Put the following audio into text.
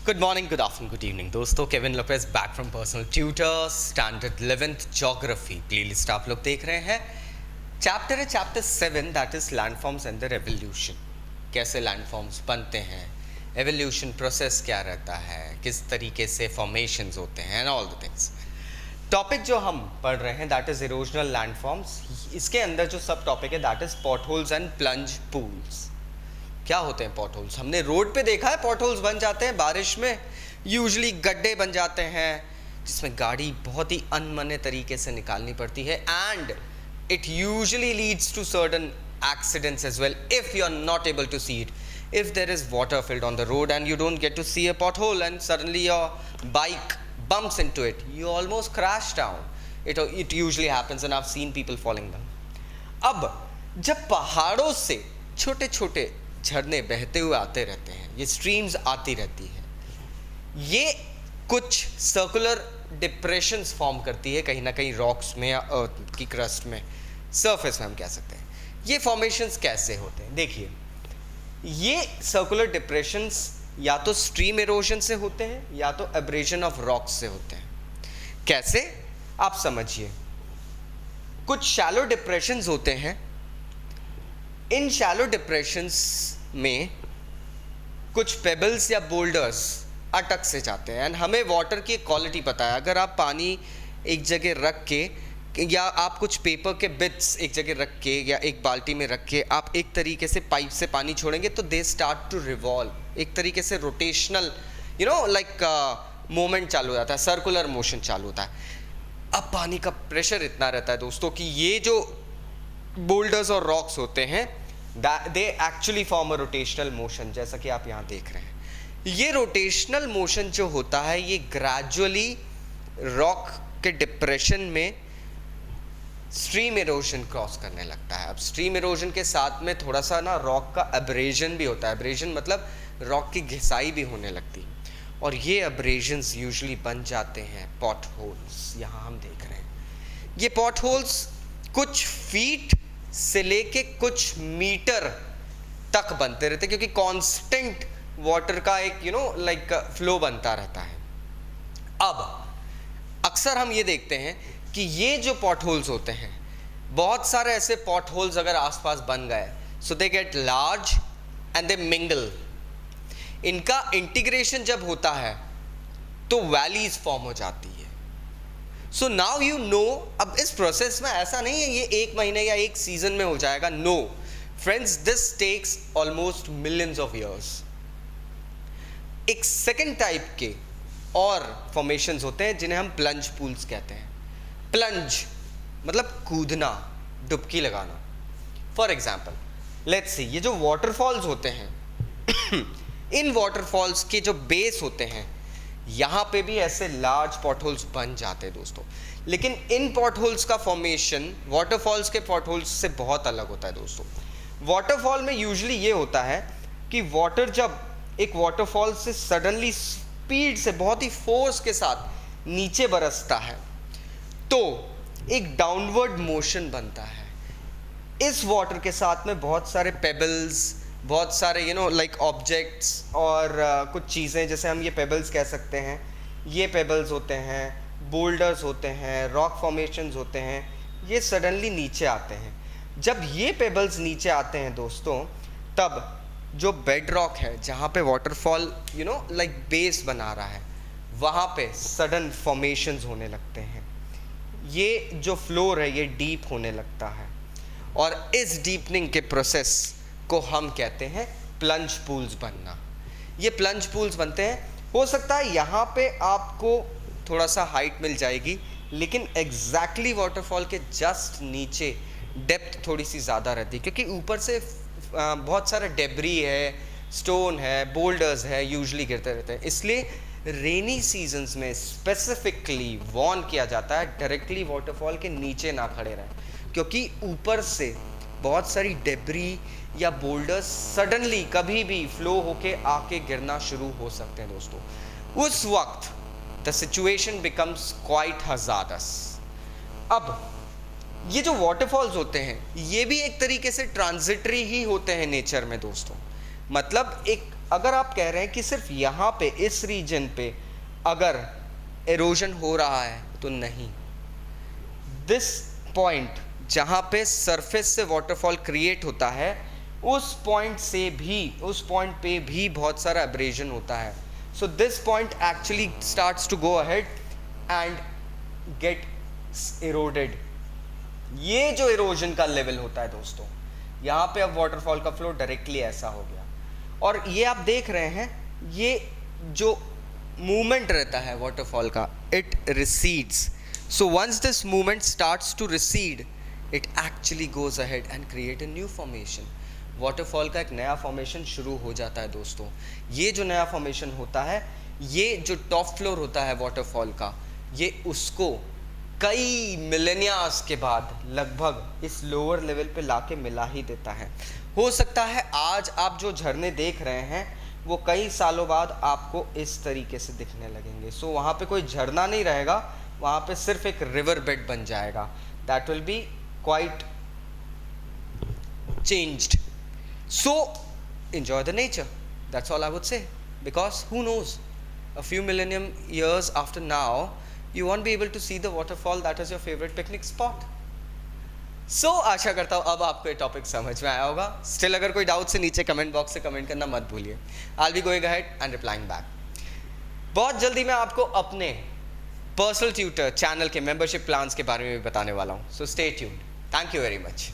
Good morning, good afternoon, good evening दोस्तों। Kevin Lopez back from personal tutor, standard 11th geography playlist आप लोग देख रहे हैं। चैप्टर है chapter 7, that is landforms and the evolution. कैसे लैंडफॉर्म्स बनते हैं, एवोल्यूशन प्रोसेस क्या रहता है, किस तरीके से फॉर्मेशंस होते हैं and all the things. Topic जो हम पढ़ रहे हैं दैट इज इरोजनल लैंडफॉर्म्स। इसके अंदर जो सब टॉपिक है that is potholes and plunge pools. क्या होते हैं पॉटहोल्स? हमने रोड पे देखा है पॉटहोल्स बन जाते हैं बारिश में, यूजुअली गड्ढे बन जाते हैं जिसमें गाड़ी बहुत ही अनमने तरीके से निकालनी पड़ती है, and it usually leads to certain accidents as well if you are not able to see it. If there is water filled on the road and you don't get to see a pothole and suddenly your bike bumps into it, you almost crash down. It usually happens and I've seen people falling down. अब जब पहाड़ों से छोटे छोटे झरने बहते हुए आते रहते हैं, ये स्ट्रीम्स आती रहती है, ये कुछ सर्कुलर डिप्रेशंस फॉर्म करती है कहीं ना कहीं रॉक्स में या अर्थ की क्रस्ट में, सरफेस में हम कह सकते हैं। ये फॉर्मेशंस कैसे होते हैं? देखिए, ये सर्कुलर डिप्रेशंस या तो स्ट्रीम इरोजन से होते हैं या तो एब्रेजन ऑफ रॉक्स से होते हैं। कैसे? आप समझिए, कुछ शैलो डिप्रेशंस होते हैं। इन शैलो डिप्रेशंस में कुछ पेबल्स या बोल्डर्स अटक से जाते हैं एंड हमें वाटर की क्वालिटी पता है। अगर आप पानी एक जगह रख के या आप कुछ पेपर के बिट्स एक जगह रख के या एक बाल्टी में रख के आप एक तरीके से पाइप से पानी छोड़ेंगे तो दे स्टार्ट टू रिवॉल्व, एक तरीके से रोटेशनल लाइक मोमेंट चालू हो जाता है, सर्कुलर मोशन चालू होता है। अब पानी का प्रेशर इतना रहता है दोस्तों कि ये जो बोल्डर्स और रॉक्स होते हैं they actually form a rotational motion, जैसा कि आप यहाँ देख रहे हैं। ये रोटेशनल मोशन जो होता है ये ग्रेजुअली रॉक के डिप्रेशन में स्ट्रीम इरोजन क्रॉस करने लगता है। अब स्ट्रीम इरोजन के साथ में थोड़ा सा ना रॉक का अब्रेजन भी होता है। अब्रेजन मतलब रॉक की घिसाई भी होने लगती है और ये अब्रेजन्स यूजुअली बन जाते हैं पॉट होल्स। यहाँ हम देख रहे हैं ये पॉट होल्स कुछ फीट से लेके कुछ मीटर तक बनते रहते हैं क्योंकि कांस्टेंट वाटर का एक लाइक फ्लो बनता रहता है। अब अक्सर हम ये देखते हैं कि ये जो पॉट होल्स होते हैं, बहुत सारे ऐसे पॉट होल्स अगर आसपास बन गए so they get large and they mingle. इनका इंटीग्रेशन जब होता है तो वैलीज फॉर्म हो जाती है। सो नाउ यू नो, अब इस प्रोसेस में ऐसा नहीं है ये एक महीने या एक सीजन में हो जाएगा। No friends, this takes almost millions of years. एक सेकेंड टाइप के और फॉर्मेशंस होते हैं जिन्हें हम प्लंज पूल्स कहते हैं। प्लंज मतलब कूदना, डुबकी लगाना। फॉर एग्जाम्पल लेट्स सी, ये जो वाटरफॉल्स होते हैं इन वाटरफॉल्स के जो बेस होते हैं यहाँ पे भी ऐसे लार्ज पॉटहोल्स बन जाते हैं दोस्तों। लेकिन इन पॉटहोल्स का फॉर्मेशन वाटरफॉल्स के पॉटहोल्स से बहुत अलग होता है दोस्तों। वाटरफॉल में यूजुअली ये होता है कि वाटर जब एक वाटरफॉल से सडनली स्पीड से बहुत ही फोर्स के साथ नीचे बरसता है तो एक डाउनवर्ड मोशन बनता है। इस वाटर के साथ में बहुत सारे पेबल्स, बहुत सारे लाइक ऑब्जेक्ट्स और कुछ चीज़ें, जैसे हम ये पेबल्स कह सकते हैं, ये पेबल्स होते हैं, बोल्डर्स होते हैं, रॉक फॉर्मेशंस होते हैं, ये सडनली नीचे आते हैं। जब ये पेबल्स नीचे आते हैं दोस्तों, तब जो बेड रॉक है जहाँ पे वाटरफॉल लाइक बेस बना रहा है वहाँ पे सडन फॉर्मेशंस होने लगते हैं। ये जो फ्लोर है ये डीप होने लगता है और इस डीपनिंग के प्रोसेस को हम कहते हैं प्लंज पूल्स बनना। ये प्लंज पूल्स बनते हैं। हो सकता है यहाँ पे आपको थोड़ा सा हाइट मिल जाएगी, लेकिन एग्जैक्टली वाटरफॉल के जस्ट नीचे डेप्थ थोड़ी सी ज़्यादा रहती है क्योंकि ऊपर से बहुत सारा डेब्री है, स्टोन है, बोल्डर्स है, यूजुअली गिरते रहते हैं। इसलिए रेनी सीजन्स में स्पेसिफिकली वार्न किया जाता है डायरेक्टली वाटरफॉल के नीचे ना खड़े रहें क्योंकि ऊपर से बहुत सारी डेब्री या बोल्डर्स सडनली कभी भी फ्लो होके आके गिरना शुरू हो सकते हैं दोस्तों। उस वक्त the situation becomes quite hazardous. अब ये जो वाटरफॉल्स होते हैं ये भी एक तरीके से ट्रांजिटरी ही होते हैं नेचर में दोस्तों। मतलब एक अगर आप कह रहे हैं कि सिर्फ यहाँ पे इस रीजन पे अगर एरोजन हो रहा है तो नहीं, दिस पॉइंट जहाँ पे सरफेस से वाटरफॉल क्रिएट होता है उस पॉइंट पे भी बहुत सारा एब्रेजन होता है. So this point actually starts to go ahead and get eroded. ये जो इरोजन का लेवल होता है दोस्तों, यहाँ पे अब वाटरफॉल का फ्लो डायरेक्टली ऐसा हो गया. और ये आप देख रहे हैं, ये जो मूवमेंट रहता है वाटरफॉल का, it recedes. So once this movement starts to recede, it actually goes ahead and create a new formation. Waterfall का एक नया फॉर्मेशन शुरू हो जाता है दोस्तों. ये जो नया फॉर्मेशन होता है, ये जो टॉप फ्लोर होता है वाटरफॉल का, ये उसको कई मिलेनियास के बाद लगभग इस लोअर लेवल पे लाके मिला ही देता है. हो सकता है आज आप जो झरने देख रहे हैं वो कई सालों बाद आपको इस तरीके से दिखने लगेंगे. सो वहाँ पे कोई झरना नहीं रहेगा, वहाँ पे सिर्फ एक रिवर बेड बन जाएगा. That will be quite changed. So enjoy the nature. That's all I would say. Because who knows, a few millennium years after now, you won't be able to see the waterfall that is your favorite picnic spot. So आशा करता हूँ अब आपको ये topic समझ में आया होगा. Still अगर कोई डाउट से नीचे कमेंट बॉक्स से कमेंट करना मत भूलिए. I'll be going ahead and replying back. बहुत जल्दी मैं आपको अपने पर्सनल ट्यूटर चैनल के मेंबरशिप प्लान्स के बारे में भी बताने वाला हूँ. So stay tuned. Thank you very much.